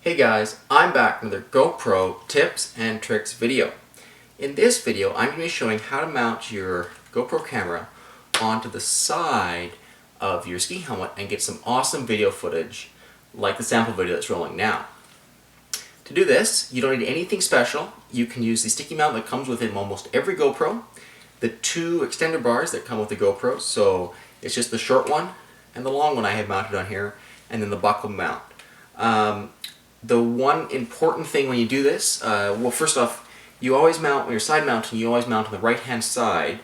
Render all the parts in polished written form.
Hey guys, I'm back with another GoPro tips and tricks video. In this video, I'm going to be showing how to mount your GoPro camera onto the side of your ski helmet and get some awesome video footage like the sample video that's rolling now. To do this, you don't need anything special. You can use the sticky mount that comes with almost every GoPro, the two extender bars that come with the GoPro, so it's just the short one and the long one I have mounted on here, and then the buckle mount. The one important thing when you do this, well, first off, you always mount, when you're side mounting, you always mount on the right hand side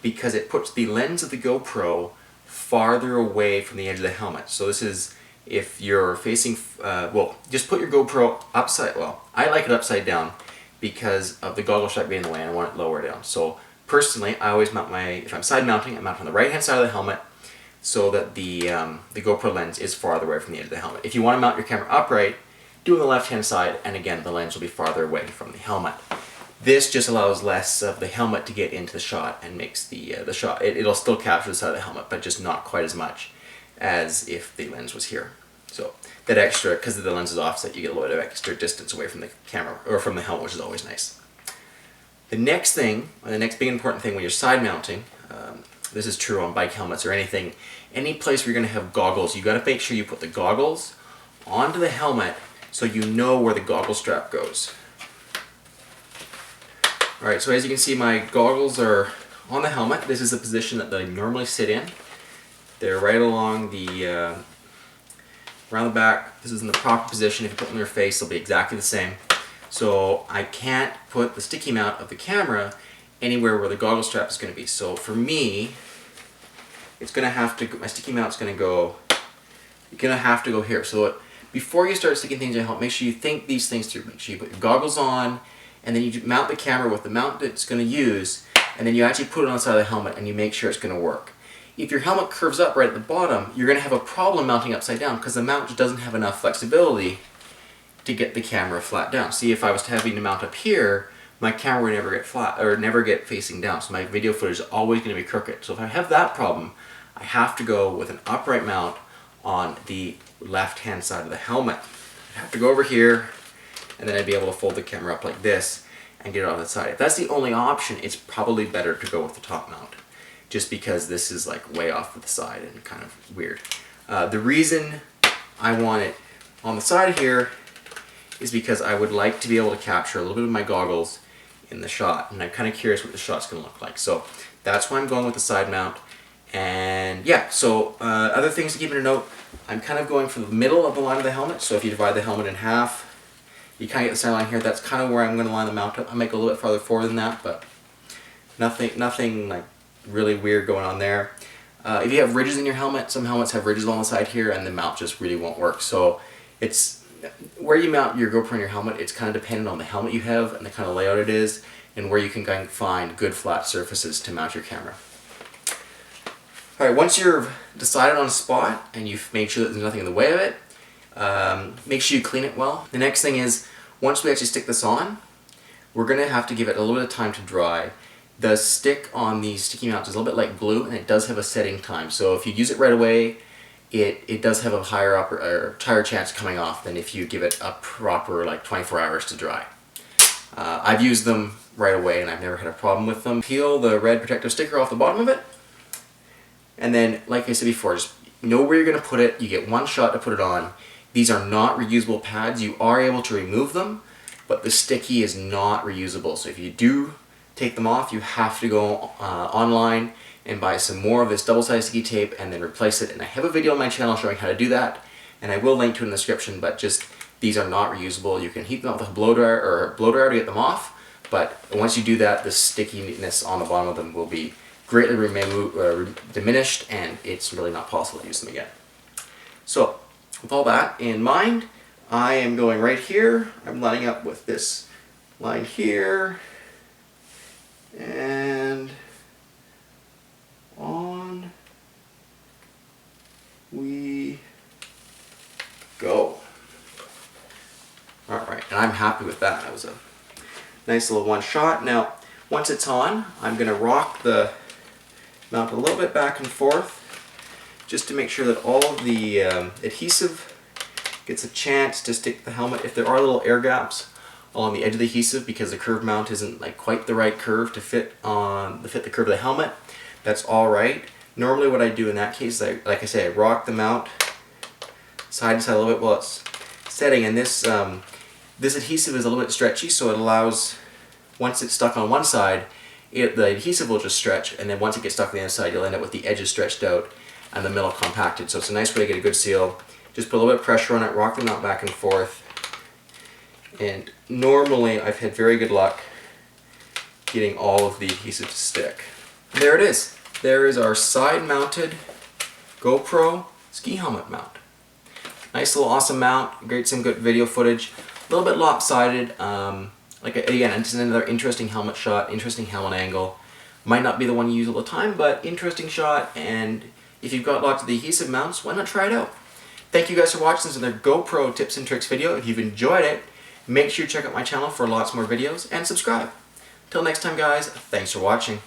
because it puts the lens of the GoPro farther away from the edge of the helmet. So this is if you're facing, well, just put your GoPro upside, well, I like it upside down because of the goggle strap being in the way and I want it lower down. So personally, I always mount if I'm side mounting, I mount on the right hand side of the helmet so that the GoPro lens is farther away from the edge of the helmet. If you want to mount your camera upright, do on the left hand side, and again the lens will be farther away from the helmet. This just allows less of the helmet to get into the shot and makes the shot, it'll still capture the side of the helmet, but just not quite as much as if the lens was here. So that extra, because the lens is offset, you get a little bit of extra distance away from the camera, or from the helmet, which is always nice. The next thing, or the next big important thing when you're side mounting, this is true on bike helmets or anything, any place where you're going to have goggles, you got to make sure you put the goggles onto the helmet so you know where the goggle strap goes. Alright, so as you can see, my goggles are on the helmet. This is the position that they normally sit in. They're right along the, around the back. This is in the proper position. If you put them in your face, they'll be exactly the same. So I can't put the sticky mount of the camera anywhere where the goggle strap is going to be. So for me, it's going to have to, my sticky mount's going to go, you're going to have to go here. So before you start sticking things in your helmet, make sure you think these things through. Make sure you put your goggles on, and then you mount the camera with the mount that it's going to use, and then you actually put it on the side of the helmet and you make sure it's going to work. If your helmet curves up right at the bottom, you're going to have a problem mounting upside down because the mount just doesn't have enough flexibility to get the camera flat down. See, if I was having to mount up here, my camera would never get flat, or never get facing down, so my video footage is always going to be crooked. So if I have that problem, I have to go with an upright mount on the left hand side of the helmet. I'd have to go over here, and then I'd be able to fold the camera up like this and get it on the side. If that's the only option, it's probably better to go with the top mount, just because this is like way off to the side and kind of weird. The reason I want it on the side here is because I would like to be able to capture a little bit of my goggles in the shot, and I'm kind of curious what the shot's going to look like. So that's why I'm going with the side mount. And yeah, so other things to keep in note, I'm kind of going for the middle of the line of the helmet. So if you divide the helmet in half, you kind of get the center line here. That's kind of where I'm going to line the mount up. I might go a little bit farther forward than that, but nothing like really weird going on there. If you have ridges in your helmet, some helmets have ridges on the side here, and the mount just really won't work. So it's where you mount your GoPro in your helmet. It's kind of dependent on the helmet you have and the kind of layout it is, and where you can find good flat surfaces to mount your camera. Alright, once you've decided on a spot and you've made sure that there's nothing in the way of it, make sure you clean it well. The next thing is, once we actually stick this on, we're going to have to give it a little bit of time to dry. The stick on these sticky mounts is a little bit like glue, and it does have a setting time. So if you use it right away, it does have a higher chance of coming off than if you give it a proper like 24 hours to dry. I've used them right away and I've never had a problem with them. Peel the red protective sticker off the bottom of it. And then, like I said before, just know where you're going to put it. You get one shot to put it on. These are not reusable pads. You are able to remove them, but the sticky is not reusable. So if you do take them off, you have to go online and buy some more of this double-sided sticky tape and then replace it. And I have a video on my channel showing how to do that, and I will link to it in the description, but just these are not reusable. You can heat them up with a blow dryer to get them off, but once you do that, the stickiness on the bottom of them will be greatly diminished, and it's really not possible to use them again. So, with all that in mind, I am going right here. I'm lining up with this line here, and on we go. Alright, and I'm happy with that. That was a nice little one shot. Now, once it's on, I'm going to rock the mount a little bit back and forth just to make sure that all of the adhesive gets a chance to stick the helmet. If there are little air gaps along the edge of the adhesive because the curved mount isn't like quite the right curve to fit the curve of the helmet, that's all right. Normally what I do in that case, like I say, I rock the mount side to side a little bit while it's setting, and this adhesive is a little bit stretchy, so it allows, once it's stuck on one side, the adhesive will just stretch, and then once it gets stuck on the other side, you'll end up with the edges stretched out and the middle compacted. So it's a nice way to get a good seal. Just put a little bit of pressure on it, rock the mount back and forth, and normally I've had very good luck getting all of the adhesive to stick. And there it is. There is our side-mounted GoPro ski helmet mount. Nice little awesome mount, great some good video footage. A little bit lopsided. Again, it's another interesting helmet shot, interesting helmet angle. Might not be the one you use all the time, but interesting shot, and if you've got lots of the adhesive mounts, why not try it out? Thank you guys for watching this another GoPro tips and tricks video. If you've enjoyed it, make sure you check out my channel for lots more videos and subscribe. Till next time guys, thanks for watching.